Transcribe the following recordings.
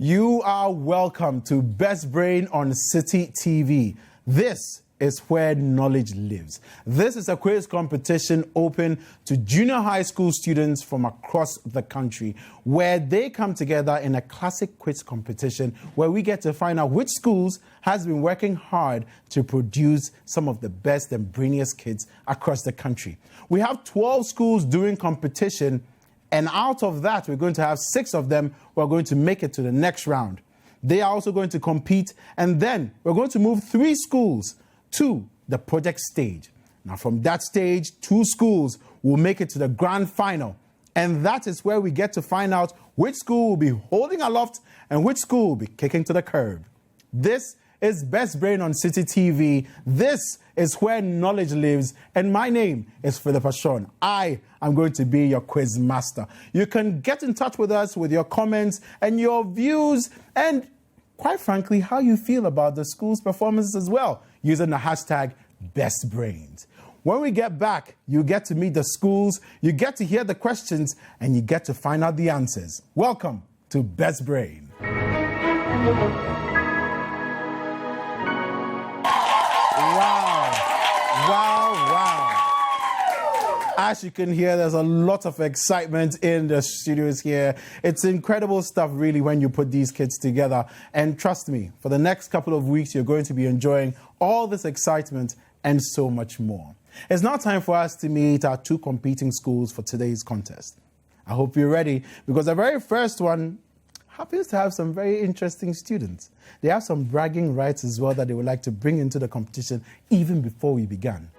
You are welcome to Best Brain on Citi TV. This is where knowledge lives. This is a quiz competition open to junior high school students from across the country, where they come together in a classic quiz competition where we get to find out which schools has been working hard to produce some of the best and brainiest kids across the country. We have 12 schools doing competition, and out of that, we're going to have 6 of them who are going to make it to the next round. They are also going to compete, and then we're going to move 3 schools to the project stage. Now, from that stage, 2 schools will make it to the grand final, and that is where we get to find out which school will be holding aloft and which school will be kicking to the curb. This is Best Brain on Citi TV. This is where knowledge lives, and my name is Philip Ashon. I am going to be your quiz master. You can get in touch with us with your comments and your views, and quite frankly, how you feel about the school's performances as well, using the hashtag BestBrains. When we get back, you get to meet the schools, you get to hear the questions, and you get to find out the answers. Welcome to Best Brain. Wow. As you can hear, there's a lot of excitement in the studios here. It's incredible stuff, really, when you put these kids together. And trust me, for the next couple of weeks, you're going to be enjoying all this excitement and so much more. It's now time for us to meet our 2 competing schools for today's contest. I hope you're ready, because the very first one happens to have some very interesting students. They have some bragging rights as well that they would like to bring into the competition even before we began.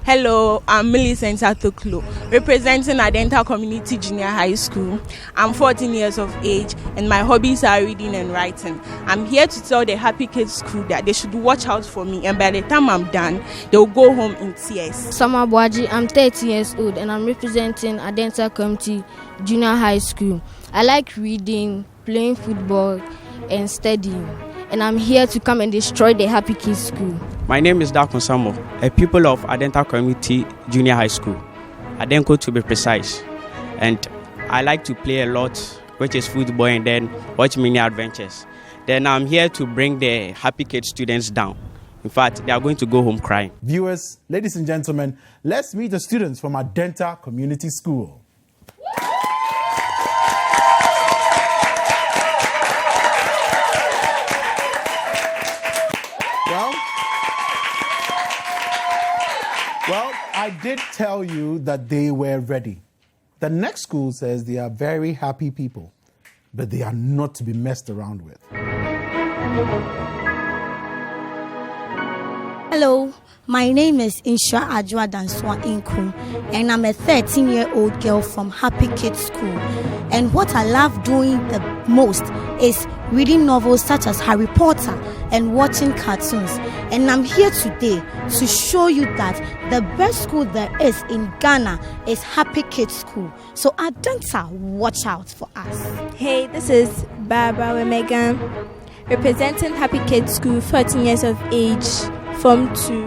Hello, I'm Millicent Atoklo, representing Adenta Community Junior High School. I'm 14 years of age, and my hobbies are reading and writing. I'm here to tell the Happy Kids School that they should watch out for me, and by the time I'm done, they'll go home in tears. Sama Bwaji, I'm 30 years old, and I'm representing Adenta Community Junior High School. I like reading, playing football, and studying. And I'm here to come and destroy the Happy Kids School. My name is Dakon Samo, a pupil of Adenta Community Junior High School, Adenko to be precise. And I like to play a lot, which is football, and then watch many adventures. Then I'm here to bring the Happy Kids students down. In fact, they are going to go home crying. Viewers, ladies and gentlemen, let's meet the students from Adenta Community School. Well, I did tell you that they were ready. The next school says they are very happy people, but they are not to be messed around with. Hello, my name is Insha Ajwa Danswa Inku, and I'm a 13-year-old girl from Happy Kids School. And what I love doing the most is reading novels such as Harry Potter and watching cartoons. And I'm here today to show you that the best school there is in Ghana is Happy Kids School. So Adenta, watch out for us. Hey, this is Barbara Megan, representing Happy Kids School, 14 years of age, Form 2.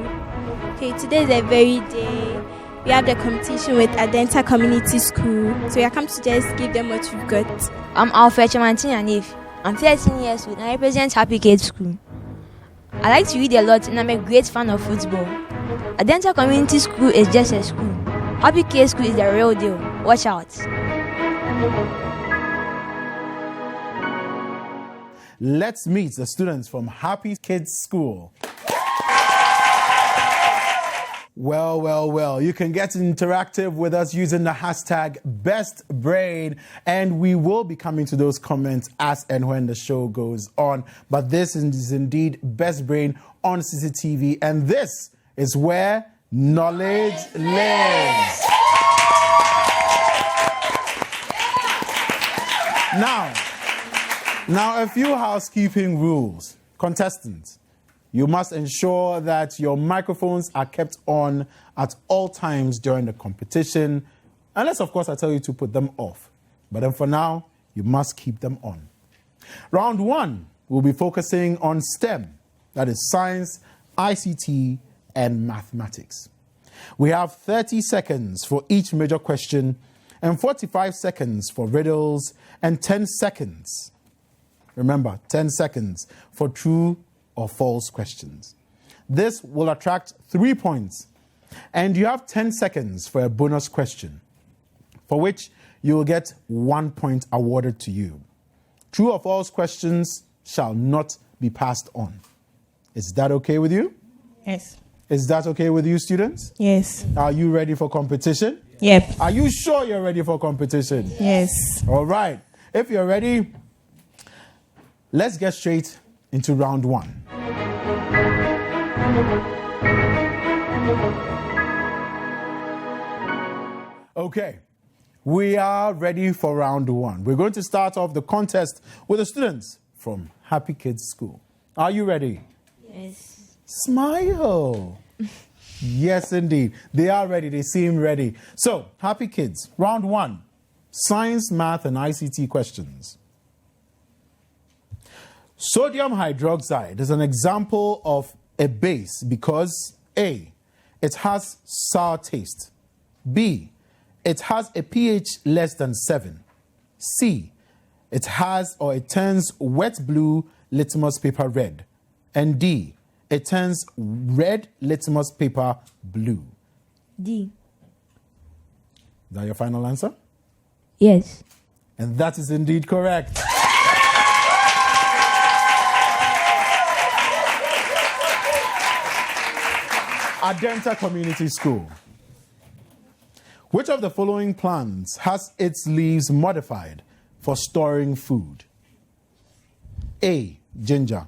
Okay, today is a very day. We have the competition with Adenta Community School. So we are come to just give them what we've got. I'm Alfred Chamantin. I'm 13 years old and I represent Happy Kids School. I like to read a lot and I'm a great fan of football. Adenta Community School is just a school. Happy Kids School is the real deal. Watch out. Let's meet the students from Happy Kids School. Well, you can get interactive with us using the hashtag BestBrain, and we will be coming to those comments as and when the show goes on. But this is indeed Best Brain on Citi TV, and this is where knowledge lives. Now, a few housekeeping rules. Contestants, you must ensure that your microphones are kept on at all times during the competition. Unless, of course, I tell you to put them off. But then for now, you must keep them on. Round 1, we'll be focusing on STEM. That is science, ICT, and mathematics. We have 30 seconds for each major question and 45 seconds for riddles and 10 seconds. Remember, 10 seconds for true or false questions. This will attract 3 points, and you have 10 seconds for a bonus question, for which you will get 1 point awarded to you. True or false questions shall not be passed on. Is that okay with you? Yes. Is that okay with you, students? Yes. Are you ready for competition? Yep. Are you sure you're ready for competition? Yes. All right. If you're ready, let's get straight into round 1. Okay. We are ready for round 1. We're going to start off the contest with the students from Happy Kids School. Are you ready? Yes. Smile. Yes, indeed. They are ready. They seem ready. So, Happy Kids, round 1. Science, math, and ICT questions. Sodium hydroxide is an example of a base because A, it has sour taste. B, it has a pH less than 7. C, it has or it turns wet blue litmus paper red. And D, it turns red litmus paper blue. D. Is that your final answer? Yes. And that is indeed correct. Adenta Community School. Which of the following plants has its leaves modified for storing food? A, ginger.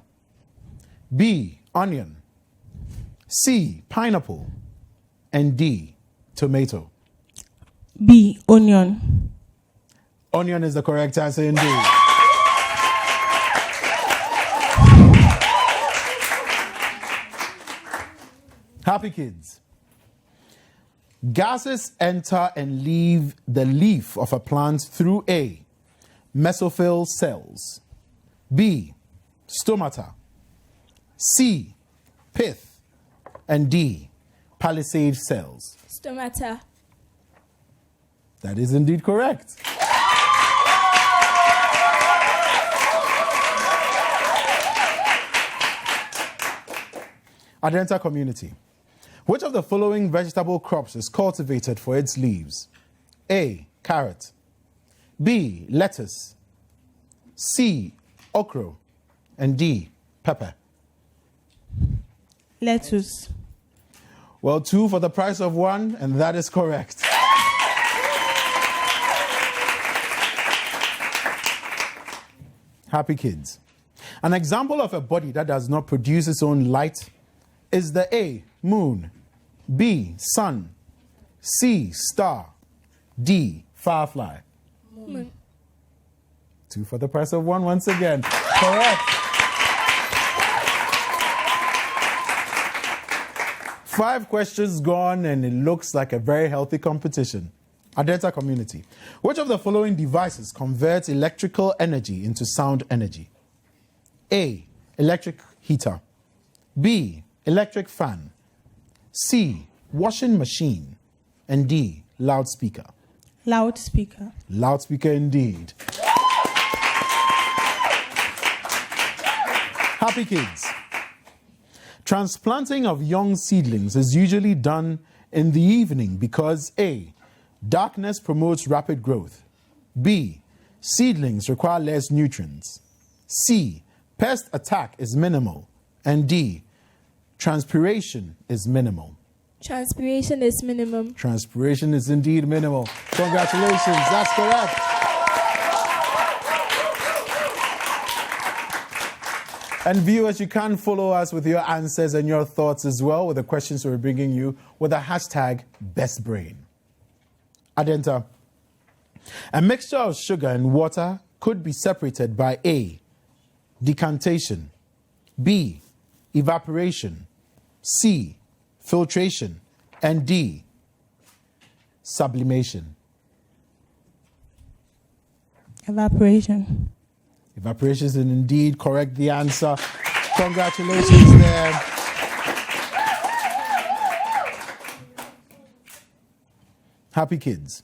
B, onion. C, pineapple. And D, tomato. B, onion. Onion is the correct answer indeed. Happy Kids. Gases enter and leave the leaf of a plant through A, mesophyll cells. B, stomata. C, pith. And D, palisade cells. Stomata. That is indeed correct. Adenta Community. Which of the following vegetable crops is cultivated for its leaves? A, carrot. B, lettuce. C, okra. And D, pepper. Lettuce. Well, 2 for the price of 1, and that is correct. Happy Kids. An example of a body that does not produce its own light is the A, moon. B, sun. C, star. D, firefly. Moon. 2 for the price of 1 once again. Correct. 5 questions gone, and it looks like a very healthy competition. Adenta Community. Which of the following devices converts electrical energy into sound energy? A, electric heater. B, electric fan. C, washing machine. And D, loudspeaker. Loudspeaker. Loudspeaker indeed. Happy Kids. Transplanting of young seedlings is usually done in the evening because A, darkness promotes rapid growth. B, seedlings require less nutrients. C, pest attack is minimal. And D, transpiration is minimal. Transpiration is minimum. Transpiration is indeed minimal. Congratulations, that's correct. And viewers, you can follow us with your answers and your thoughts as well with the questions we're bringing you with the hashtag BestBrain. Adenta. A mixture of sugar and water could be separated by A, decantation. B, evaporation, C, filtration, and D, sublimation. Evaporation. Evaporation is indeed correct. The answer. Congratulations there. Happy kids.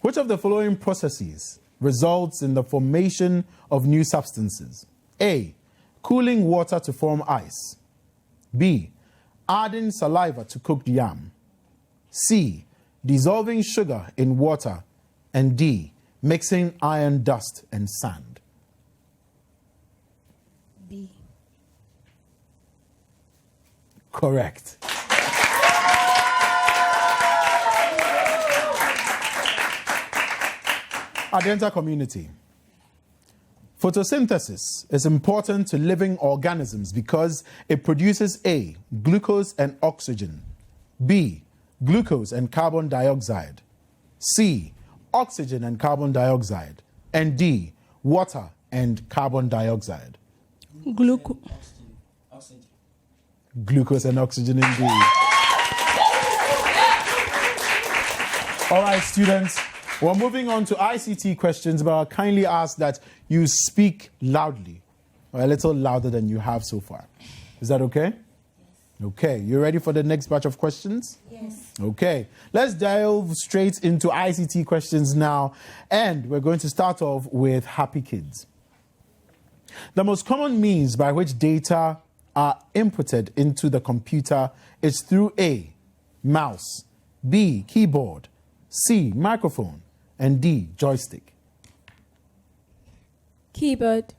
Which of the following processes results in the formation of new substances? A, cooling water to form ice. B, adding saliva to cooked yam. C, dissolving sugar in water. And D, mixing iron dust and sand. B. Correct. Adenta Community. Photosynthesis is important to living organisms because it produces A, glucose and oxygen, B, glucose and carbon dioxide, C, oxygen and carbon dioxide, and D, water and carbon dioxide. Glucose. Glucose and oxygen indeed. All right, students, we're moving on to ICT questions, but I'll kindly ask that you speak loudly, or a little louder than you have so far. Is that okay? Okay, you ready for the next batch of questions? Yes. Okay, let's delve straight into ICT questions now, and we're going to start off with Happy Kids. The most common means by which data are inputted into the computer is through A, mouse, B, keyboard, C, microphone, and D, joystick. Keyboard.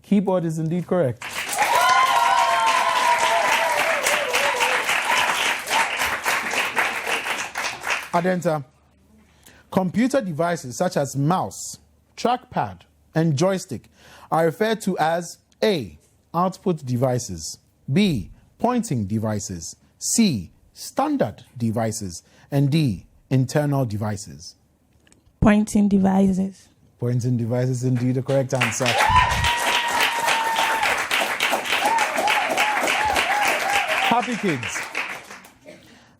Keyboard is indeed correct. Adenta. Computer devices such as mouse, trackpad, and joystick are referred to as A, output devices, B, pointing devices, C, standard devices, and D, internal devices. Pointing devices. Pointing devices is indeed the correct answer. Happy kids.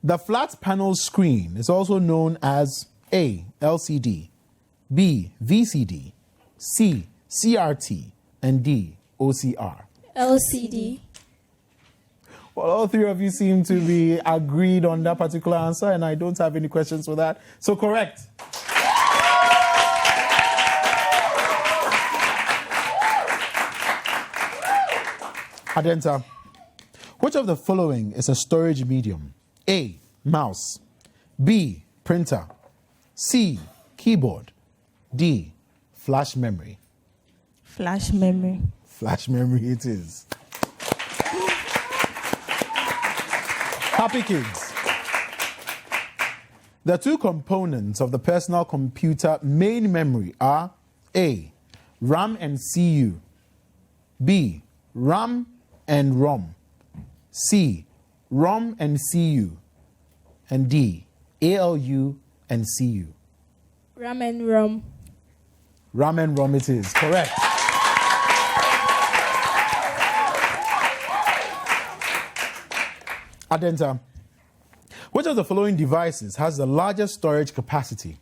The flat panel screen is also known as A, LCD, B, VCD, C, CRT, and D, OCR. LCD. Well, all three of you seem to be agreed on that particular answer, and I don't have any questions for that. So correct. Adenta, which of the following is a storage medium? A, mouse, B, printer, C, keyboard, D, flash memory. Flash memory. Flash memory it is. Happy kids. The two components of the personal computer main memory are A, RAM and CU, B, RAM and ROM, C, ROM and CU, and D, ALU and CU. RAM and ROM. RAM and ROM it is. Correct. Adenta, which of the following devices has the largest storage capacity?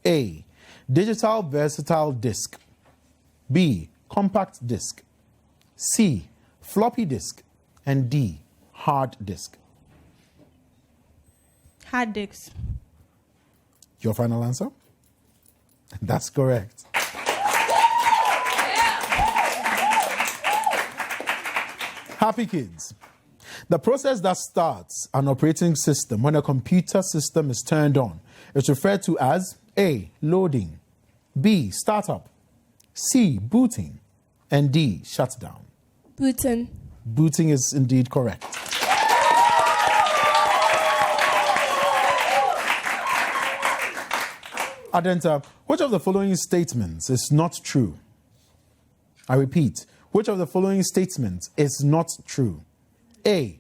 A, digital versatile disk, B, compact disk, C, floppy disk, and D, hard disk. Hard disk. Your final answer? That's correct. Happy kids. The process that starts an operating system when a computer system is turned on is referred to as A, loading, B, startup, C, booting, and D, shutdown. Booting. Booting is indeed correct. Adenta, which of the following statements is not true? I repeat, which of the following statements is not true? A,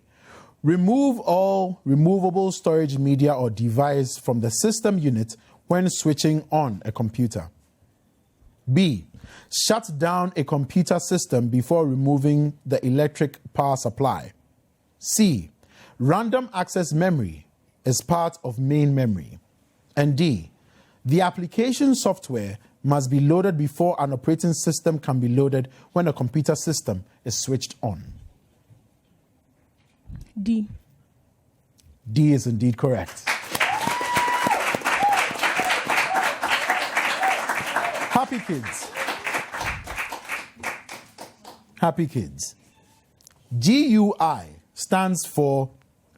remove all removable storage media or device from the system unit when switching on a computer. B, shut down a computer system before removing the electric power supply? C. Random access memory is part of main memory. And D. The application software must be loaded before an operating system can be loaded when a computer system is switched on. D. D is indeed correct. Happy kids. Happy kids. GUI stands for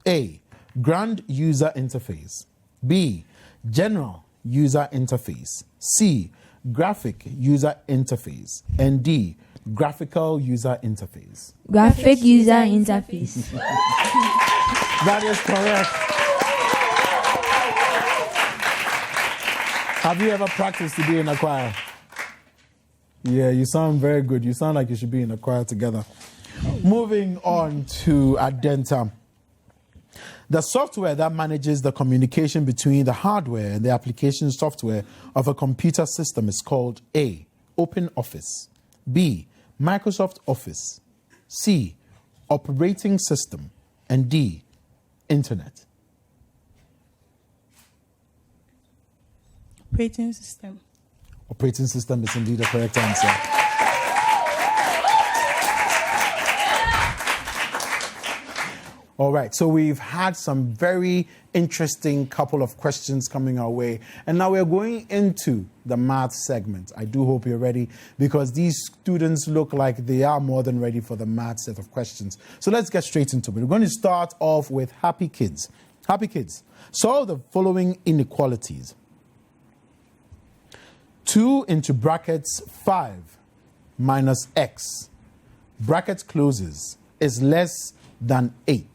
A. Grand User Interface. B. General User Interface. C. Graphic User Interface. And D. Graphical User Interface. Graphic user interface. That is correct. Have you ever practiced to be in a choir? Yeah, you sound very good. You sound like you should be in a choir together. Moving on to Adenta. The software that manages the communication between the hardware and the application software of a computer system is called A. Open Office. B. Microsoft Office. C. Operating System. And D. Internet. Operating system. Operating system is indeed the correct answer. All right, so we've had some very interesting couple of questions coming our way. And now we're going into the math segment. I do hope you're ready because these students look like they are more than ready for the math set of questions. So let's get straight into it. We're going to start off with Happy Kids. Happy Kids, solve the following inequalities. 2 into brackets 5 minus x, bracket closes, is less than 8.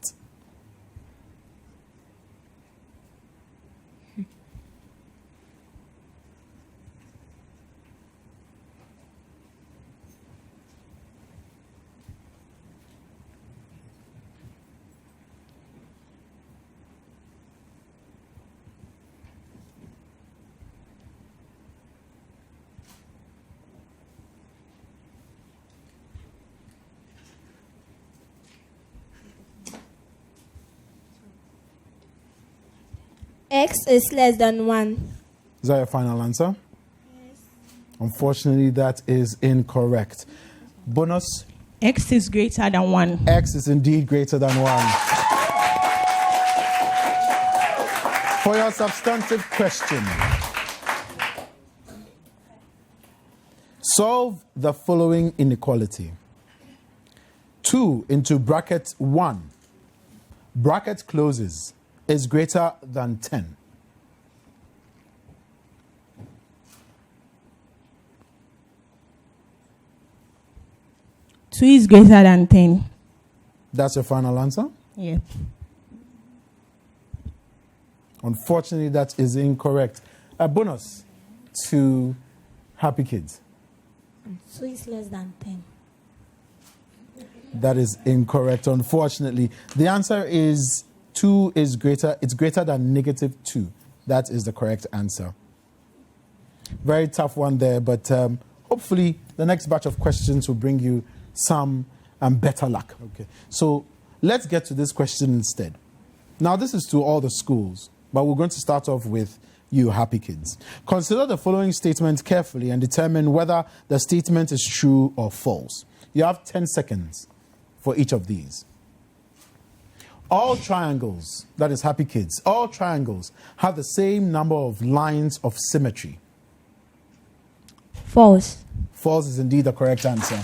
X is less than 1. Is that your final answer? Yes. Unfortunately, that is incorrect. Bonus? X is greater than 1. X is indeed greater than 1. For your substantive question, solve the following inequality. 2 into bracket 1, bracket closes, is greater than 10. Two is greater than 10. That's your final answer? Yeah. Unfortunately, that is incorrect. A bonus to Happy Kids. 2 is less than 10. That is incorrect, unfortunately. The answer is 2 is greater. It's greater than negative 2. That is the correct answer. Very tough one there, but hopefully the next batch of questions will bring you some better luck. Okay. So let's get to this question instead. Now, this is to all the schools, but we're going to start off with you, Happy Kids. Consider the following statement carefully and determine whether the statement is true or false. You have 10 seconds for each of these. All triangles, that is Happy Kids, all triangles have the same number of lines of symmetry. False. False is indeed the correct answer.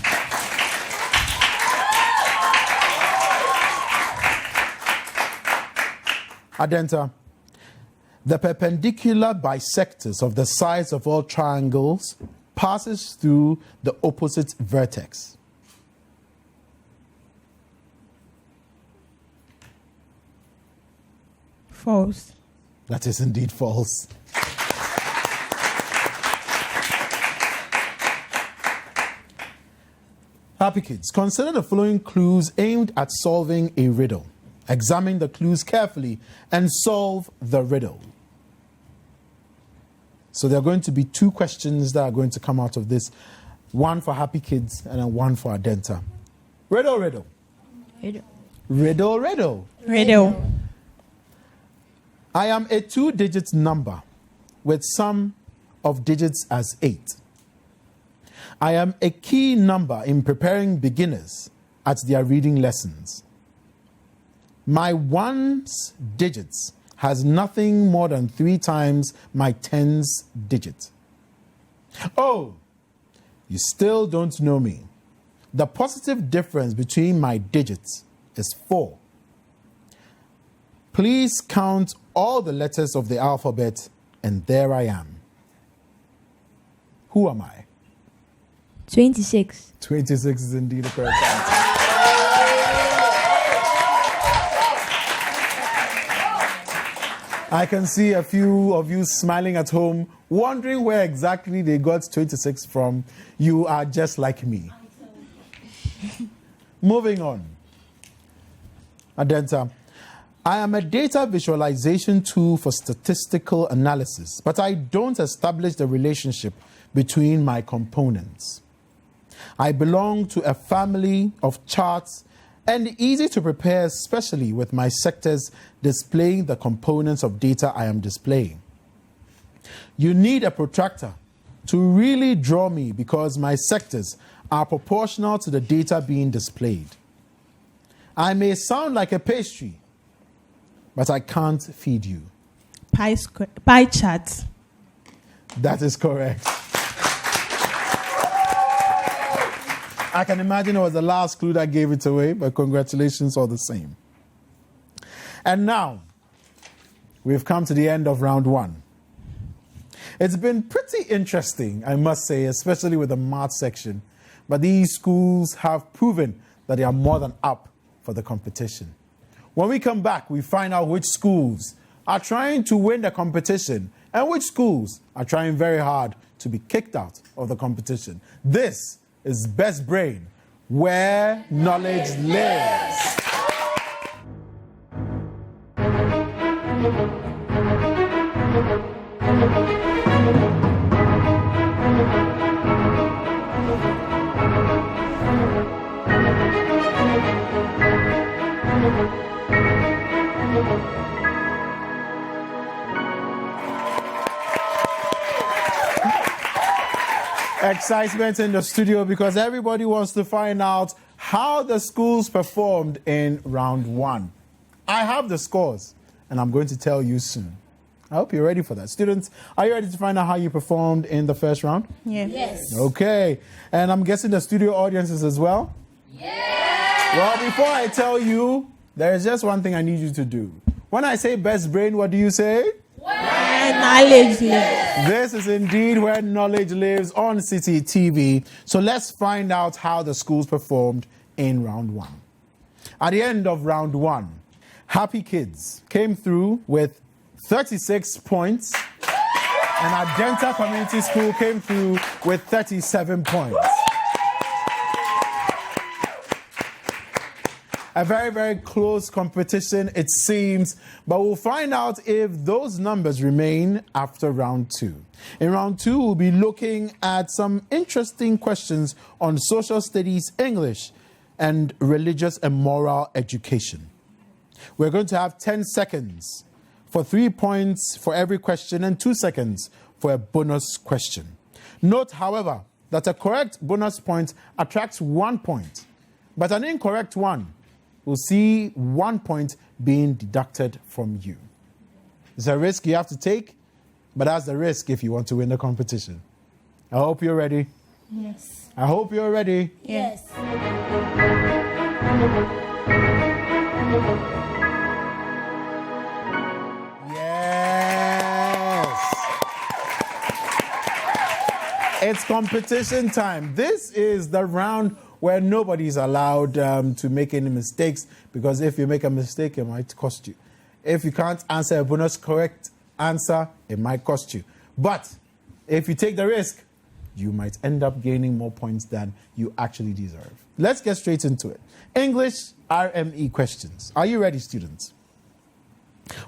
Adenta, the perpendicular bisectors of the sides of all triangles passes through the opposite vertex. False. That is indeed false. Happy Kids, consider the following clues aimed at solving a riddle. Examine the clues carefully and solve the riddle. So there are going to be 2 questions that are going to come out of this. one for Happy Kids, and then one for Adenta. Riddle, riddle. Riddle. Riddle, riddle. Riddle. I am a 2-digit number with sum of digits as 8. I am a key number in preparing beginners at their reading lessons. My ones digits has nothing more than 3 times my tens digit. Oh, you still don't know me. The positive difference between my digits is 4. Please count all the letters of the alphabet, and there I am. Who am I? 26. 26 is indeed the correct answer. I can see a few of you smiling at home, wondering where exactly they got 26 from. You are just like me. Moving on. Adenta, I am a data visualization tool for statistical analysis, but I don't establish the relationship between my components. I belong to a family of charts and easy to prepare, especially with my sectors displaying the components of data I am displaying. You need a protractor to really draw me because my sectors are proportional to the data being displayed. I may sound like a pastry, but I can't feed you. Pie chart. That is correct. I can imagine it was the last clue that gave it away, but congratulations all the same. And now, we've come to the end of round 1. It's been pretty interesting, I must say, especially with the math section. But these schools have proven that they are more than up for the competition. When we come back, we find out which schools are trying to win the competition and which schools are trying very hard to be kicked out of the competition. This is Best Brain, where knowledge lives. Excitement in the studio because everybody wants to find out how the schools performed in round 1. I have the scores and I'm going to tell you soon. I hope you're ready for that. Students, are you ready to find out how you performed in the first round? Yes. Okay. And I'm guessing the studio audiences as well? Yes. Well, before I tell you, there is just one thing I need you to do. When I say Best Brain, what do you say? Where knowledge lives. This is indeed where knowledge lives on Citi TV. So let's find out how the schools performed in round 1. At the end of round 1, Happy Kids came through with 36 points, and Adenta Community School came through with 37 points. A very, very close competition, it seems, but we'll find out if those numbers remain after round 2. In round 2, we'll be looking at some interesting questions on social studies, English, and religious and moral education. We're going to have 10 seconds for 3 points for every question and 2 seconds for a bonus question. Note, however, that a correct bonus point attracts 1 point, but an incorrect one will see 1 point being deducted from you. It's a risk you have to take, but that's the risk if you want to win the competition. I hope you're ready. Yes. I hope you're ready. Yes. Yes. It's competition time. This is the round where nobody's allowed to make any mistakes, because if you make a mistake, it might cost you. If you can't answer a bonus correct answer, it might cost you. But if you take the risk, you might end up gaining more points than you actually deserve. Let's get straight into it. English RME questions. Are you ready, students?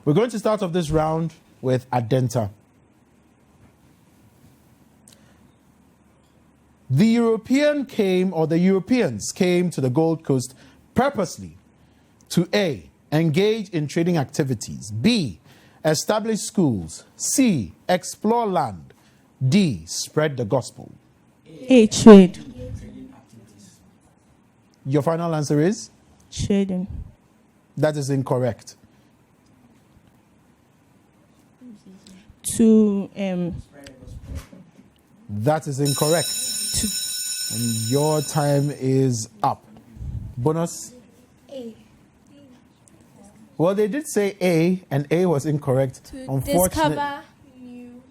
We're going to start off this round with Adenta. The Europeans came to the Gold Coast purposely to A, engage in trading activities, B, establish schools, C, explore land, D, spread the gospel. A, trade. Your final answer is? Trading. That is incorrect. To That is incorrect. And your time is up. Bonus? A. Well, they did say A, and A was incorrect. To discover new.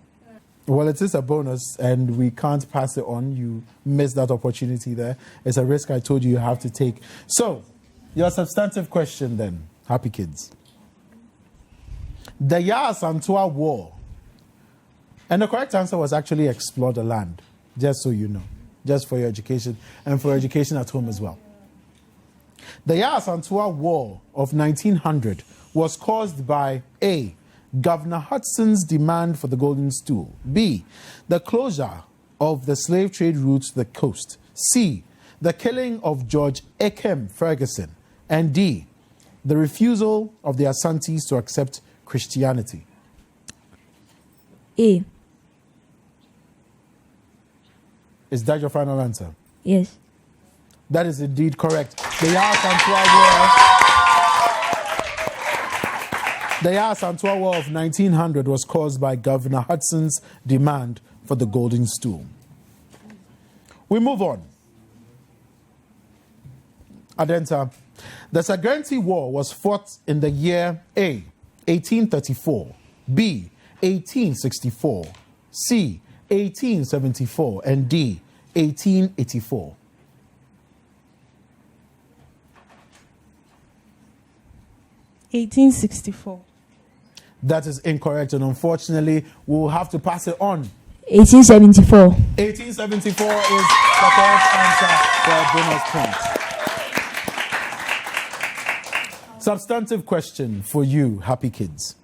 Well, it is a bonus, and we can't pass it on. You missed that opportunity there. It's a risk I told you have to take. So, your substantive question then, happy kids. The Ya Asantewaa War. And the correct answer was actually explore the land, just so you know, just for your education and for education at home as well. The Ya Asantewaa War of 1900 was caused by A, Governor Hudson's demand for the golden stool, B, the closure of the slave trade route to the coast, C, the killing of George Ekem Ferguson, and D, the refusal of the Asantes to accept Christianity. A. Is that your final answer? Yes. That is indeed correct. The Ya Asantewaa War of 1900 was caused by Governor Hudson's demand for the golden stool. We move on. Adenta. The Saganti War was fought in the year A, 1834, B, 1864, C, 1874, and D, 1884. $1864. That is incorrect, and unfortunately, we'll have to pass it on. 1874. 1874 is the correct answer for a bonus point. Substantive question for you, happy kids.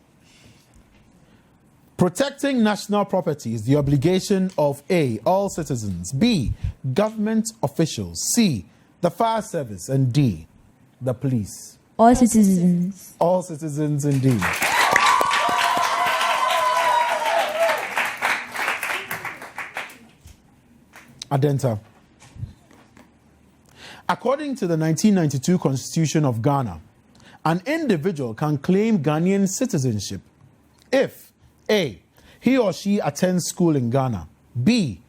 Protecting national property is the obligation of A, all citizens, B, government officials, C, the fire service, and D, the police. All citizens. All citizens indeed. Adenta. According to the 1992 Constitution of Ghana, an individual can claim Ghanaian citizenship if A, he or she attends school in Ghana, B,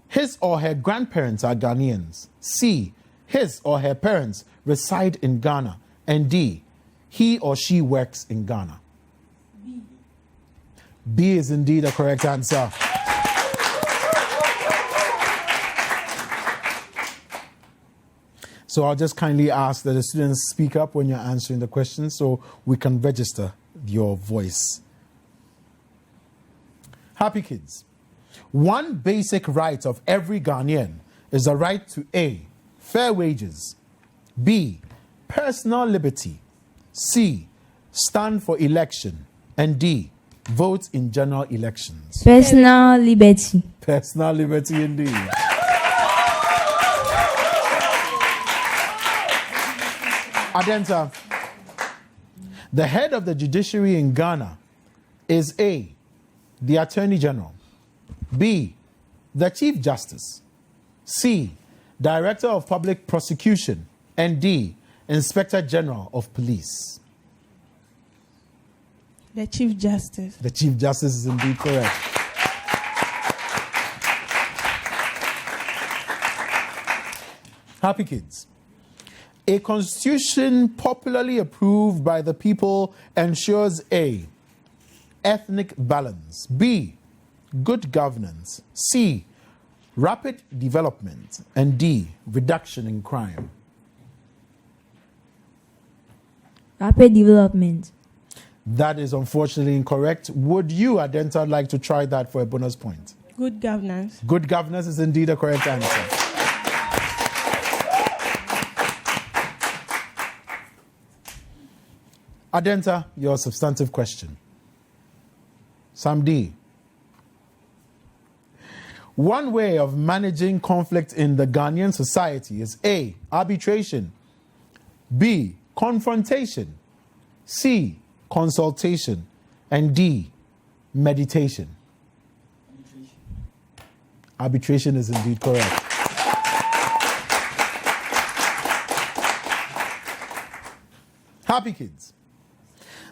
his or her grandparents are Ghanaians, C, his or her parents reside in Ghana, and D, he or she works in Ghana. B is indeed a correct answer. So I'll just kindly ask that the students speak up when you're answering the question so we can register your voice. Happy kids. One basic right of every Ghanaian is the right to A, fair wages, B, personal liberty, C, stand for election, and D, vote in general elections. Personal liberty. Personal liberty indeed. Adenta. The head of the judiciary in Ghana is A, the Attorney General, B, the Chief Justice, C, Director of Public Prosecution, and D, Inspector General of Police. The Chief Justice. The Chief Justice is indeed correct. Happy kids. A constitution popularly approved by the people ensures A, ethnic balance, B, good governance, C, rapid development, and D, reduction in crime. Rapid development. That is unfortunately incorrect. Would you, Adenta, like to try that for a bonus point? Good governance. Good governance is indeed a correct answer. Adenta, your substantive question. Sam D. One way of managing conflict in the Ghanaian society is A, arbitration, B, confrontation, C, consultation, and D, meditation. Arbitration is indeed correct. Happy kids.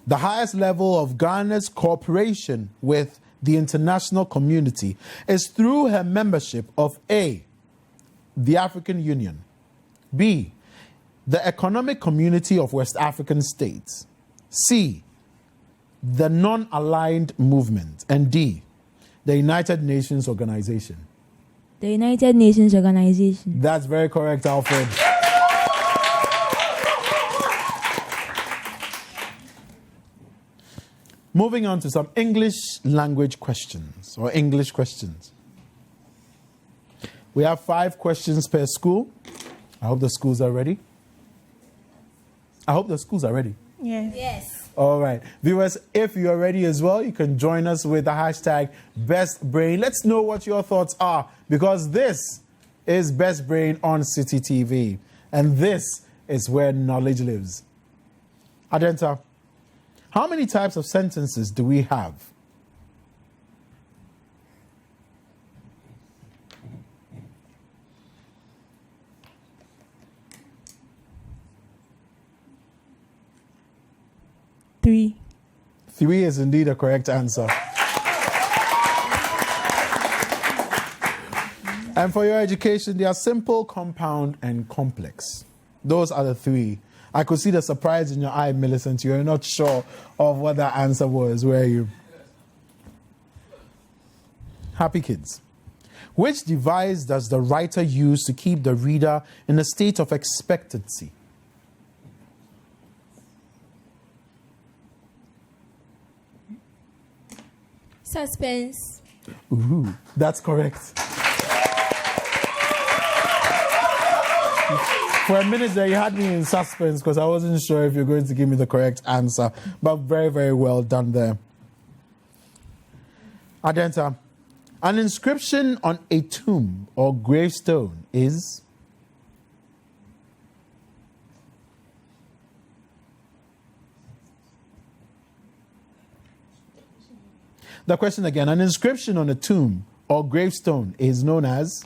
The highest level of Ghana's cooperation with the international community is through her membership of A, the African Union, B, the Economic Community of West African States, C, the Non-Aligned Movement, and D, the United Nations Organization. The United Nations Organization. That's very correct, Alfred. Moving on to some English language questions, or English questions. We have 5 questions per school. I hope the schools are ready. Yes. All right. Viewers, if you are ready as well, you can join us with the hashtag BestBrain. Let's know what your thoughts are, because this is Best Brain on Citi TV. And this is where knowledge lives. Adenta, how many types of sentences do we have? Three. 3 is indeed a correct answer. And for your education, they are simple, compound, and complex. Those are the 3. I could see the surprise in your eye, Millicent. You're not sure of what that answer was, were you? Happy kids. Which device does the writer use to keep the reader in a state of expectancy? Suspense. Ooh, that's correct. For a minute there, you had me in suspense because I wasn't sure if you're going to give me the correct answer. But very, very well done there. Adenta, an inscription on a tomb or gravestone is? The question again, an inscription on a tomb or gravestone is known as?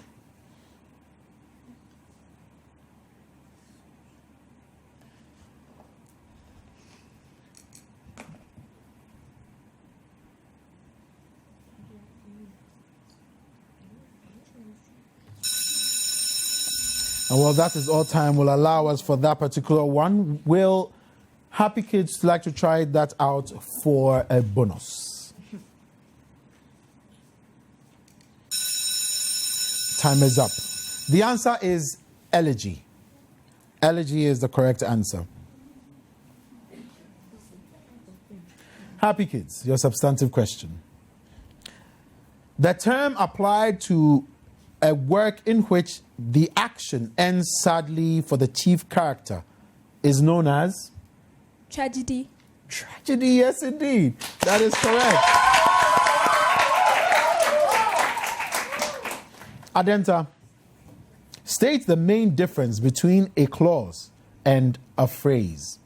And well, that is all time will allow us for that particular one. Will happy kids like to try that out for a bonus? Time is up. The answer is elegy. Elegy is the correct answer. Happy kids, your substantive question. The term applied to a work in which the action ends sadly for the chief character is known as? Tragedy. Tragedy, yes indeed. That is correct. Adenta, state the main difference between a clause and a phrase.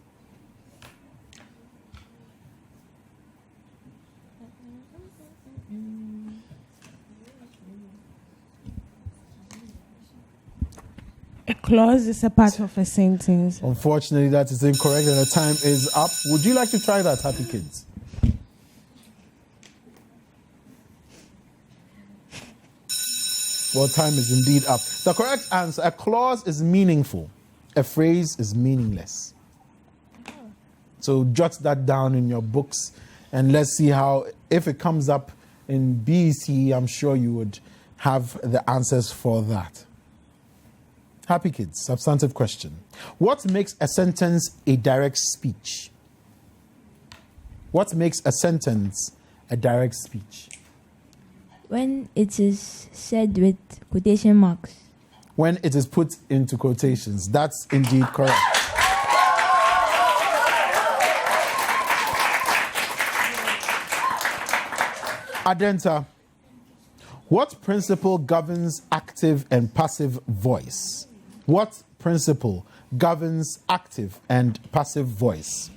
A clause is a part of a sentence. Unfortunately, that is incorrect and the time is up. Would you like to try that, happy kids? Well, time is indeed up. The correct answer, a clause is meaningful. A phrase is meaningless. So jot that down in your books and let's see how, if it comes up in BEC, I'm sure you would have the answers for that. Happy kids, substantive question. What makes a sentence a direct speech? What makes a sentence a direct speech? When it is said with quotation marks. When it is put into quotations. That's indeed correct. Adenta, What principle governs active and passive voice? What principle governs active and passive voice?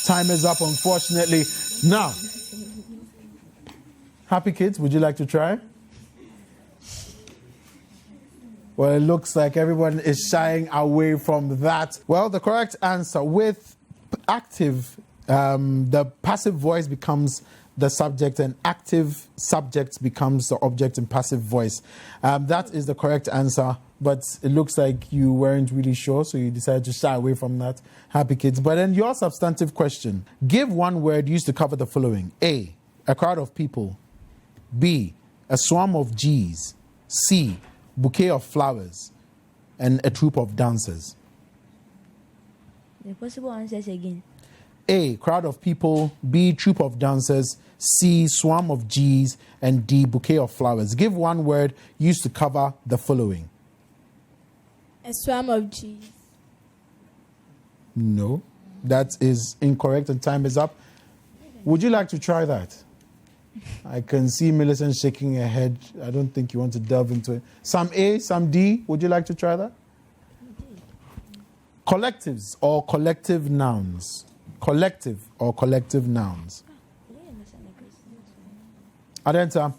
Time is up, unfortunately. Now, happy kids, would you like to try? Well, it looks like everyone is shying away from that. Well, the correct answer with active, the passive voice becomes the subject and active subject becomes the object in passive voice. That is the correct answer, but it looks like you weren't really sure, so you decided to shy away from that. Happy kids. But then your substantive question. Give one word used to cover the following. A crowd of people. B, a swarm of G's. C, bouquet of flowers. And a troupe of dancers. The possible answers again. A, crowd of people. B, troupe of dancers. C, swarm of G's. And D, bouquet of flowers. Give one word used to cover the following. A swarm of G's. No, that is incorrect and time is up. Would you like to try that? I can see Millicent shaking her head. I don't think you want to delve into it. Some A, some D. Would you like to try that? Collectives or collective nouns. Collective or collective nouns. Adenta,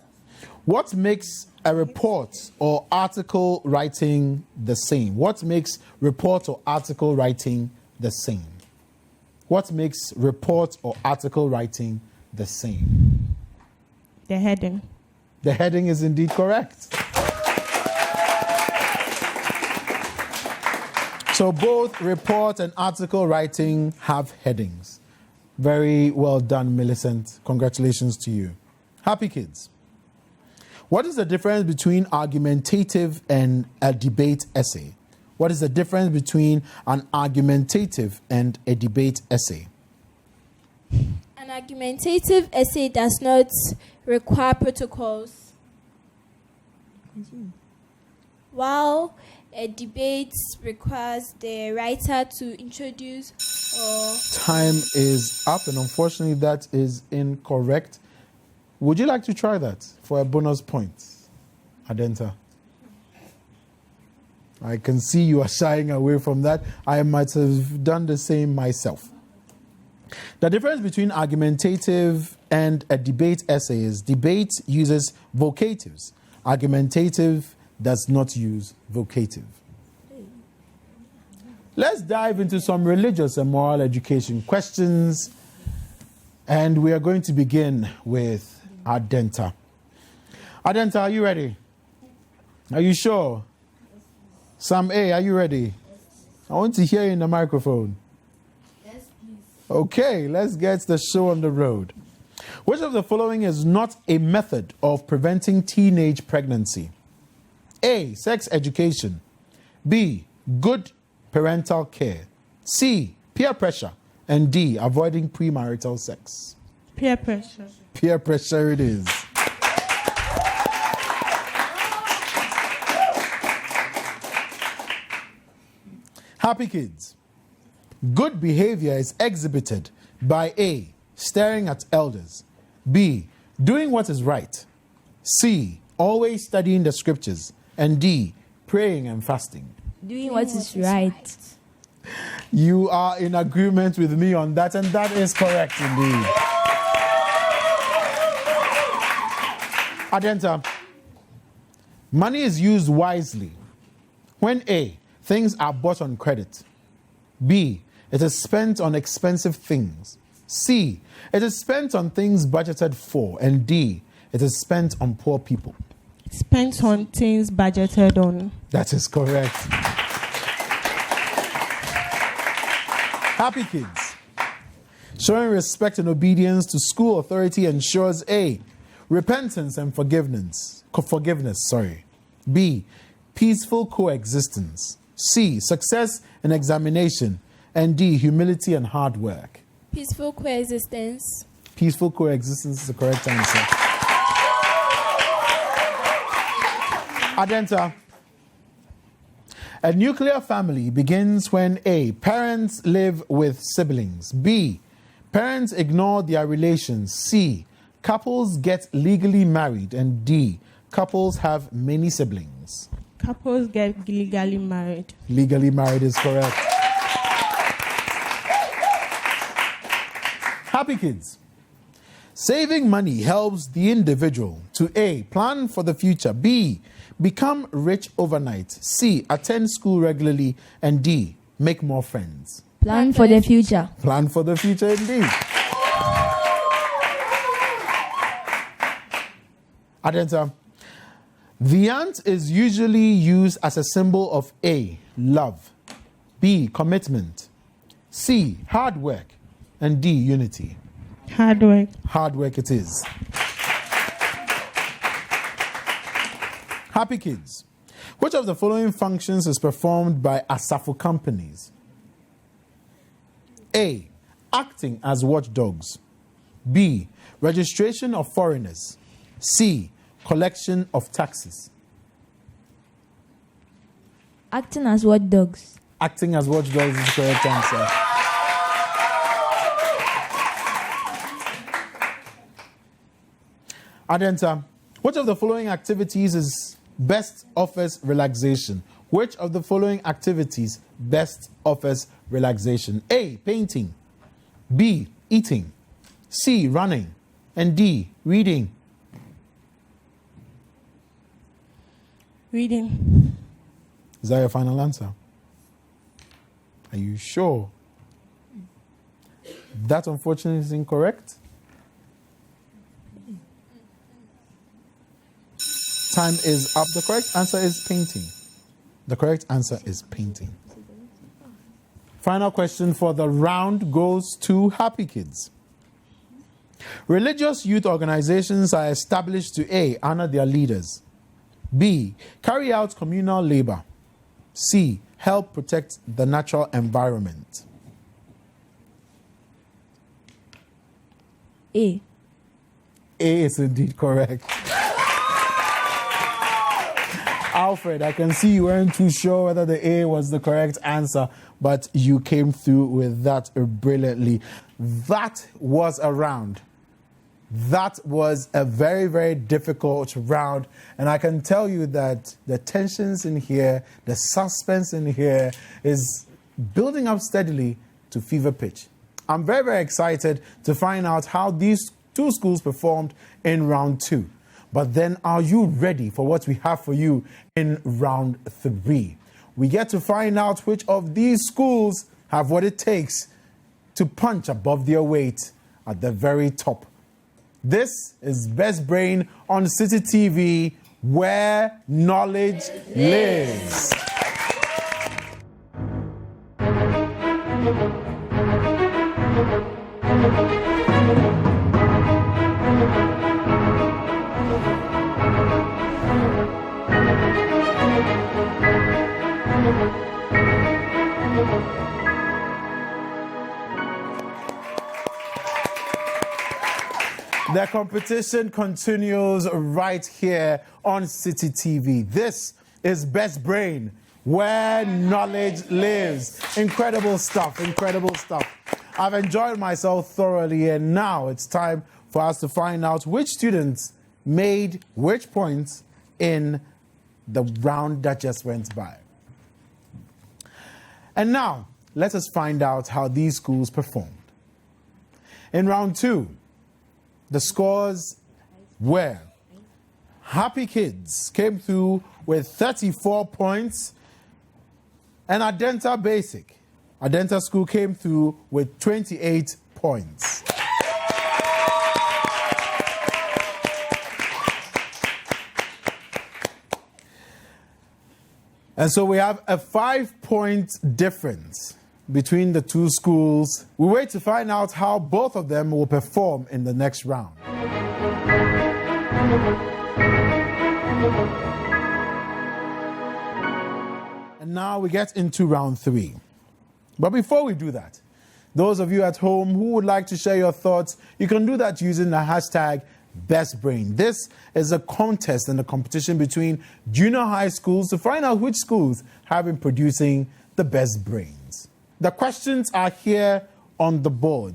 what makes a report or article writing the same? What makes report or article writing the same? What makes report or article writing the same? The heading. The heading is indeed correct. So both report and article writing have headings. Very well done, Millicent. Congratulations to you. Happy kids. What is the difference between argumentative and a debate essay? What is the difference between an argumentative and a debate essay? An argumentative essay does not require protocols, while a debate requires the writer to introduce or... Time is up, and unfortunately that is incorrect. Would you like to try that for a bonus point, Adenta? I can see you are shying away from that. I might have done the same myself. The difference between argumentative and a debate essay is debate uses vocatives. Argumentative does not use vocative. Let's dive into some religious and moral education questions. And we are going to begin with Adenta. Adenta, are you ready? Are you sure? Sam A, are you ready? I want to hear you in the microphone. Yes, please. Okay, let's get the show on the road. Which of the following is not a method of preventing teenage pregnancy? A, sex education. B, good parental care. C, peer pressure. And D, avoiding premarital sex. Peer pressure. Peer pressure it is. Happy kids. Good behavior is exhibited by A, staring at elders. B, doing what is right. C, always studying the scriptures. And D, praying and fasting. Doing what is right. You are in agreement with me on that, and that is correct indeed. Adenta, money is used wisely when A, things are bought on credit. B, it is spent on expensive things. C, it is spent on things budgeted for. And D, it is spent on poor people. Spent on things budgeted on. That is correct. Happy kids. Showing respect and obedience to school authority ensures A, repentance and forgiveness. B, peaceful coexistence. C, success in examination. And D, humility and hard work. Peaceful coexistence. Peaceful coexistence is the correct answer. Adenta, A nuclear family begins when A. Parents live with siblings. B. Parents ignore their relations. C. Couples get legally married. And D. Couples have many siblings. Couples get legally married. Legally married is correct. Happy kids. Saving money helps the individual to A. Plan for the future. B. Become rich overnight. C. Attend school regularly. And D. Make more friends. Plan for the future. Plan for the future indeed. Adenta. The ant is usually used as a symbol of A. Love. B. Commitment. C. Hard work. And D. Unity. Hard work. Hard work it is. Happy kids. Which of the following functions is performed by Asafo companies? A. Acting as watchdogs. B. Registration of foreigners. C. Collection of taxes. Acting as watchdogs. Acting as watchdogs is the correct answer. Adenta, which of the following activities is best offers relaxation? Which of the following activities best offers relaxation? A. Painting. B. Eating. C. Running. And D. Reading. Reading. Is that your final answer? Are you sure? That unfortunately is incorrect. Time is up. The correct answer is painting. The correct answer is painting. Final question for the round goes to Happy Kids. Religious youth organizations are established to A. Honor their leaders. B. Carry out communal labor. C. Help protect the natural environment. A. A is indeed correct. Alfred, I can see you weren't too sure whether the A was the correct answer, but you came through with that brilliantly. That was a round. That was a very, very difficult round. And I can tell you that the tensions in here, the suspense in here is building up steadily to fever pitch. I'm very, very excited to find out how these two schools performed in round 2. But then, are you ready for what we have for you in round 3? We get to find out which of these schools have what it takes to punch above their weight at the very top. This is Best Brain on Citi TV, where knowledge lives. The competition continues right here on Citi TV. This is Best Brain, where knowledge lives. Incredible stuff, incredible stuff. I've enjoyed myself thoroughly, and now it's time for us to find out which students made which points in the round that just went by. And now, let us find out how these schools performed. In round 2, the scores were Happy Kids came through with 34 points, and Adenta Basic, Adenta School came through with 28 points. And so we have a 5-point difference between the two schools. We wait to find out how both of them will perform in the next round. And now we get into round 3. But before we do that, those of you at home who would like to share your thoughts, you can do that using the hashtag Best Brain. This is a contest and a competition between junior high schools to find out which schools have been producing the best brains. The questions are here on the board.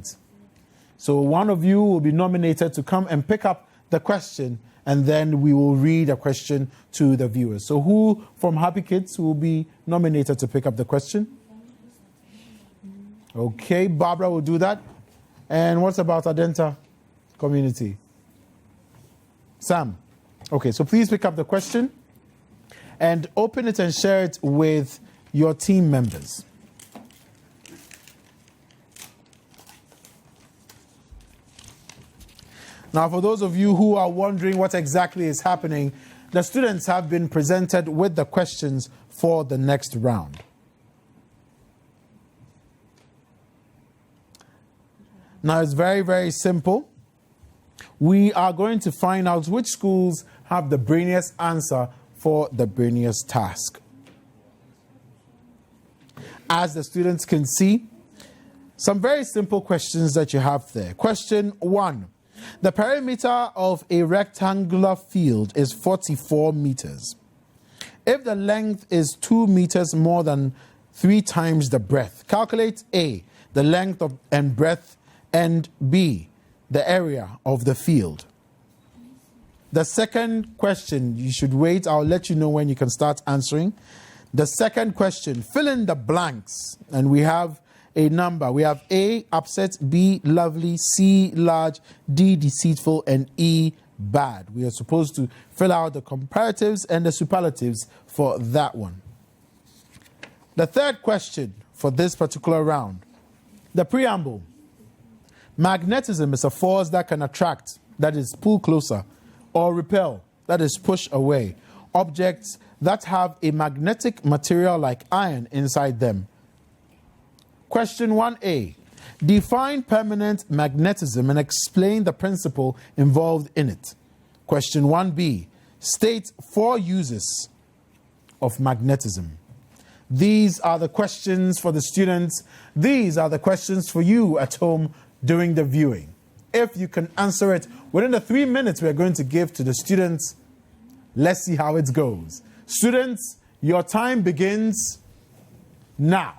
So one of you will be nominated to come and pick up the question, and then we will read a question to the viewers. So who from Happy Kids will be nominated to pick up the question? Okay, Barbara will do that. And what about Adenta Community? Sam. Okay, so please pick up the question and open it and share it with your team members. Now, for those of you who are wondering what exactly is happening, the students have been presented with the questions for the next round. Now, it's very, very simple. We are going to find out which schools have the brainiest answer for the brainiest task. As the students can see, some very simple questions that you have there. Question 1. The perimeter of a rectangular field is 44 meters. If the length is 2 meters more than 3 times the breadth, calculate A, the length and breadth, and B, the area of the field. The second question, you should wait. I'll let you know when you can start answering. The second question, fill in the blanks. And we have a number. We have A, upset, B, lovely, C, large, D, deceitful, and E, bad. We are supposed to fill out the comparatives and the superlatives for that one. The third question for this particular round, the preamble. Magnetism is a force that can attract, that is pull closer, or repel, that is push away, objects that have a magnetic material like iron inside them. Question 1A. Define permanent magnetism and explain the principle involved in it. Question 1B. State 4 uses of magnetism. These are the questions for the students. These are the questions for you at home during the viewing. If you can answer it within the 3 minutes we're going to give to the students, let's see how it goes. Students, your time begins now.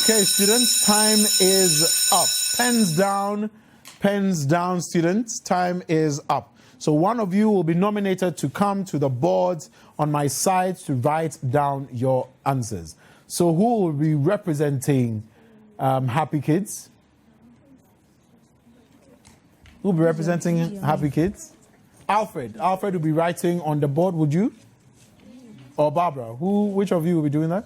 Okay, students, time is up. Pens down, students. Time is up. So one of you will be nominated to come to the boards on my side to write down your answers. So who will be representing Happy Kids? Who will be representing Happy Kids? Alfred. Alfred will be writing on the board, would you? Or Barbara? Which of you will be doing that?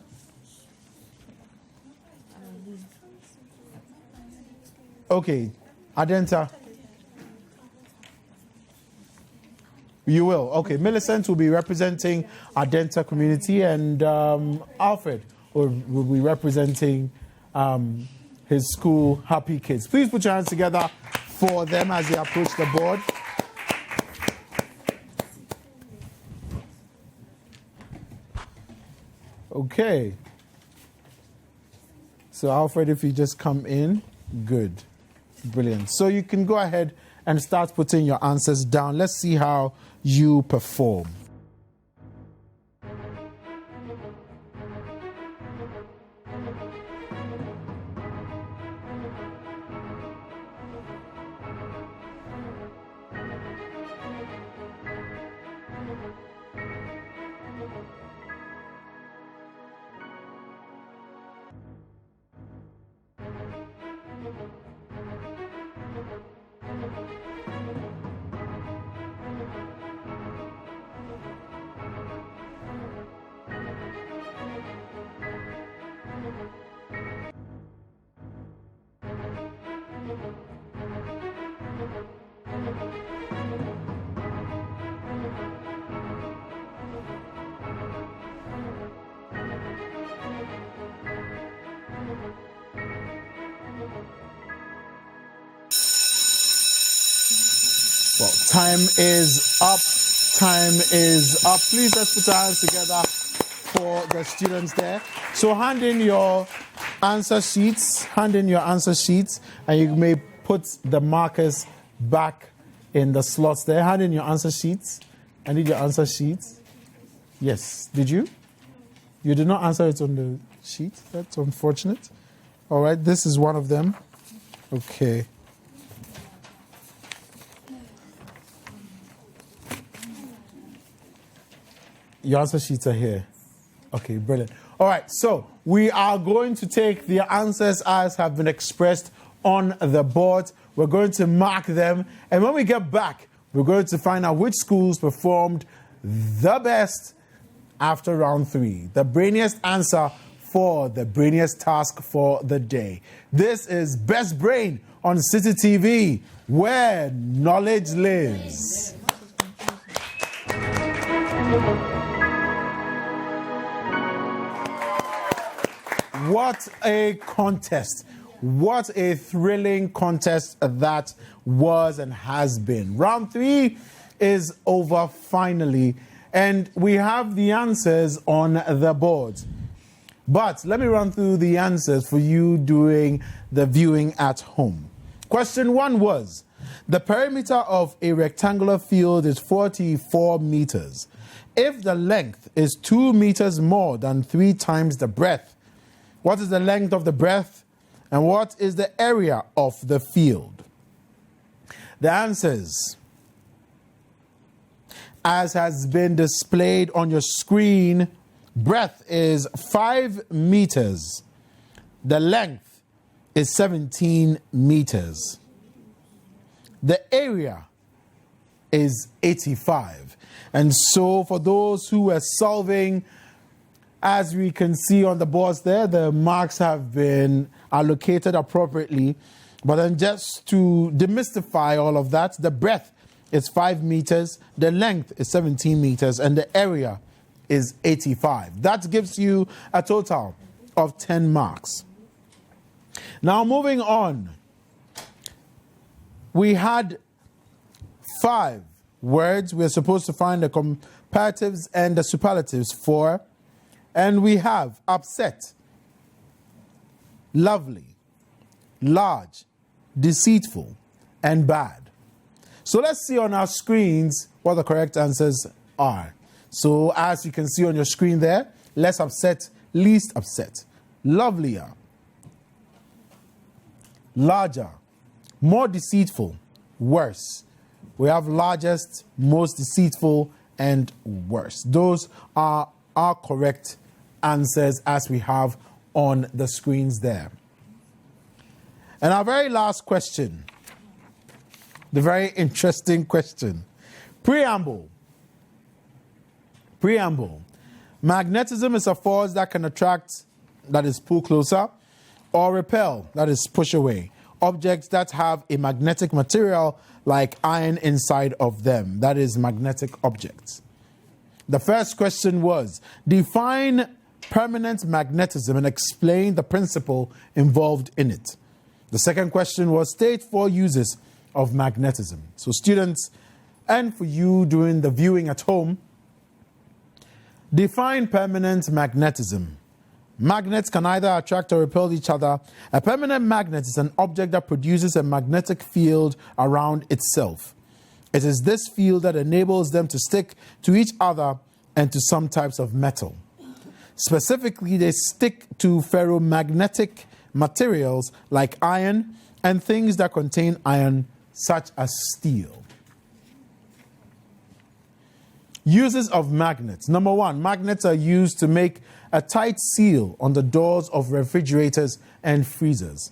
Okay, Adenta. You will. Okay, Millicent will be representing Adenta Community, and Alfred will be representing his school, Happy Kids. Please put your hands together for them as they approach the board. Okay. So Alfred, if you just come in, good. Brilliant. So you can go ahead and start putting your answers down. Let's see how you perform. Well, time is up. Time is up. Please let's put our hands together for the students there. So hand in your answer sheets. Hand in your answer sheets, and you may put the markers back in the slots there. Hand in your answer sheets. I need your answer sheets. Yes. Did you? You did not answer it on the sheet. That's unfortunate. All right. This is one of them. Okay. Your answer sheets are here. Okay, brilliant. All right, so we are going to take the answers as have been expressed on the board. We're going to mark them. And when we get back, we're going to find out which schools performed the best after round 3. The brainiest answer for the brainiest task for the day. This is Best Brain on Citi TV, where knowledge lives. What a contest. What a thrilling contest that was and has been. Round 3 is over finally, and we have the answers on the board. But let me run through the answers for you doing the viewing at home. Question 1 was, the perimeter of a rectangular field is 44 meters. If the length is 2 meters more than 3 times the breadth, what is the length of the breadth and what is the area of the field? The answers, as has been displayed on your screen, breadth is 5 meters. The length is 17 meters. The area is 85. And so for those who are solving, as we can see on the boards there, the marks have been allocated appropriately. But then just to demystify all of that, the breadth is 5 meters, the length is 17 meters, and the area is 85. That gives you a total of 10 marks. Now moving on, we had 5 words. We're supposed to find the comparatives and the superlatives for. And we have upset, lovely, large, deceitful, and bad. So let's see on our screens what the correct answers are. So as you can see on your screen there, less upset, least upset, lovelier, larger, more deceitful, worse. We have largest, most deceitful, and worse. Those are our correct answers as we have on the screens there. And our very last question, the very interesting question. Preamble. Magnetism is a force that can attract, that is pull closer, or repel, that is push away, objects that have a magnetic material like iron inside of them, that is magnetic objects. The first question was, define permanent magnetism and explain the principle involved in it. The second question was, state 4 uses of magnetism. So students, and for you doing the viewing at home, define permanent magnetism. Magnets can either attract or repel each other. A permanent magnet is an object that produces a magnetic field around itself. It is this field that enables them to stick to each other and to some types of metal. Specifically, they stick to ferromagnetic materials like iron and things that contain iron, such as steel. Uses of magnets. Number 1, magnets are used to make a tight seal on the doors of refrigerators and freezers.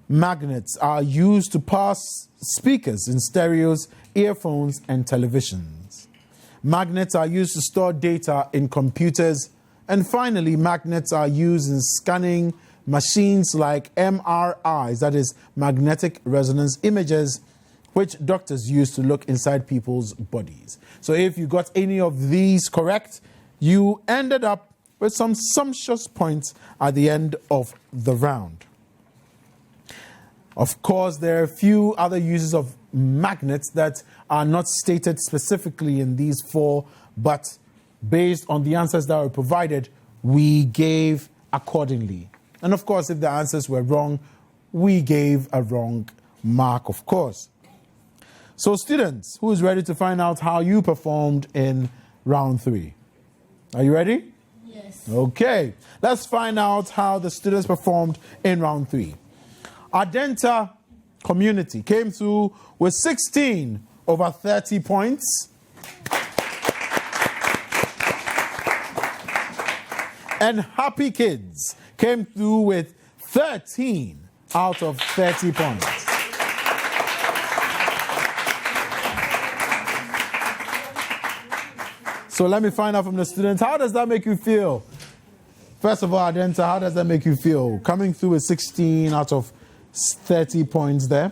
Magnets are used to pass speakers in stereos, earphones, and televisions. Magnets are used to store data in computers. And finally, magnets are used in scanning machines like MRIs, that is magnetic resonance images, which doctors use to look inside people's bodies. So if you got any of these correct, you ended up with some sumptuous points at the end of the round. Of course, there are a few other uses of magnets that are not stated specifically in these 4, but based on the answers that were provided, we gave accordingly. And of course, if the answers were wrong, we gave a wrong mark, of course. So students, who is ready to find out how you performed in round 3? Are you ready? Yes. Okay, let's find out how the students performed in round 3. Adenta Community came through with 16 over 30 points. And Happy Kids came through with 13 out of 30 points. So let me find out from the students, how does that make you feel? First of all, Adenta, how does that make you feel? Coming through with 16 out of 30 points there.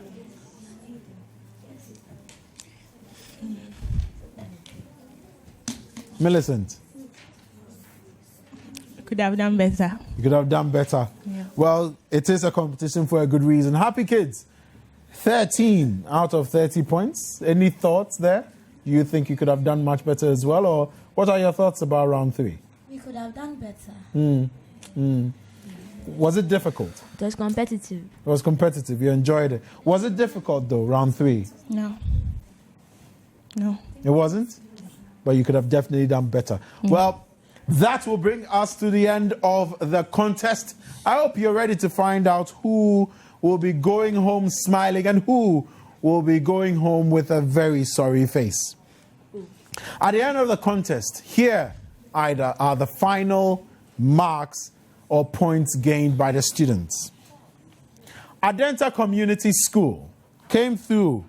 Millicent. Could have done better. You could have done better. Yeah. Well, it is a competition for a good reason. Happy Kids, 13 out of 30 points. Any thoughts there? Do you think you could have done much better as well? Or what are your thoughts about round 3? We could have done better. Was it difficult? It was competitive. It was competitive. You enjoyed it. Was it difficult though, round 3? No. It wasn't? But you could have definitely done better. Well, that will bring us to the end of the contest. I hope you're ready to find out who will be going home smiling and who will be going home with a very sorry face. At the end of the contest, here either are the final marks or points gained by the students. Adenta Community School came through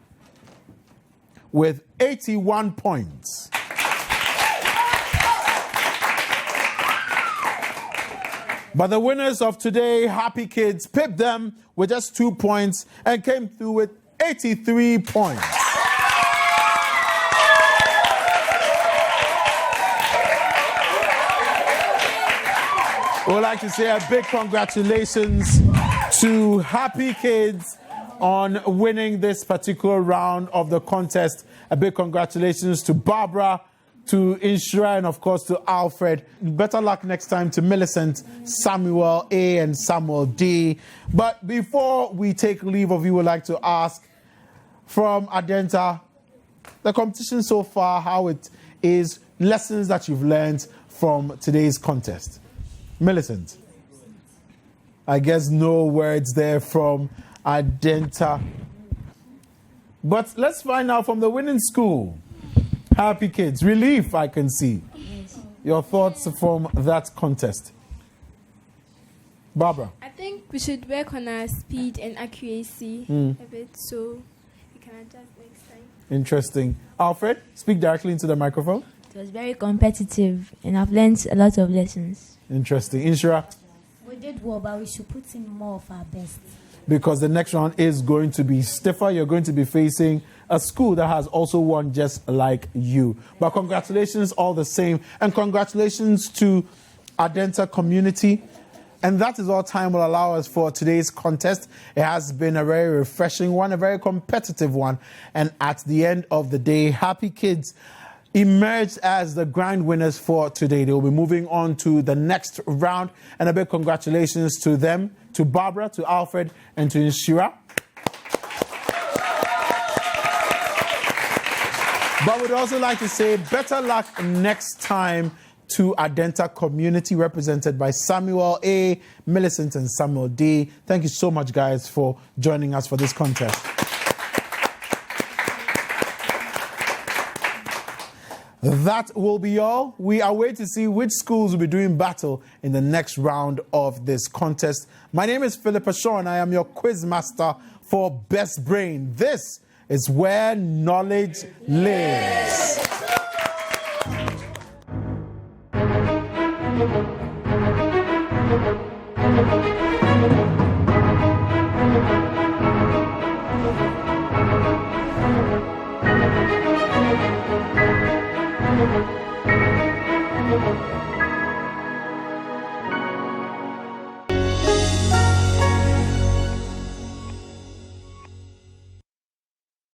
with 81 points. But the winners of today, Happy Kids, pipped them with just 2 points and came through with 83 points. We would like to say a big congratulations to Happy Kids on winning this particular round of the contest. A big congratulations to Barbara, to Inshira, and of course to Alfred. Better luck next time to Millicent, Samuel A, and Samuel D. But before we take leave of you, we'd like to ask from Adenta, the competition so far, how it is, lessons that you've learned from today's contest. Millicent. I guess no words there from Adenta. But let's find out from the winning school. Happy Kids. Relief, I can see. Yes. Your thoughts from that contest. Barbara. I think we should work on our speed and accuracy a bit so we can adjust next time. Interesting. Alfred, speak directly into the microphone. It was very competitive, and I've learned a lot of lessons. Interesting. Inshira. We did well, but we should put in more of our best. Because the next round is going to be stiffer. You're going to be facing a school that has also won just like you. But congratulations all the same. And congratulations to Adenta Community. And that is all time will allow us for today's contest. It has been a very refreshing one, a very competitive one. And at the end of the day, Happy Kids emerged as the grand winners for today. They will be moving on to the next round. And a big congratulations to them, to Barbara, to Alfred, and to Inshira. But we'd also like to say better luck next time to Adenta Community, represented by Samuel A, Millicent, and Samuel D. Thank you so much, guys, for joining us for this contest. That will be all. We are waiting to see which schools will be doing battle in the next round of this contest. My name is Philippa Shaw, and I am your quiz master for Best Brain. This is where knowledge lives.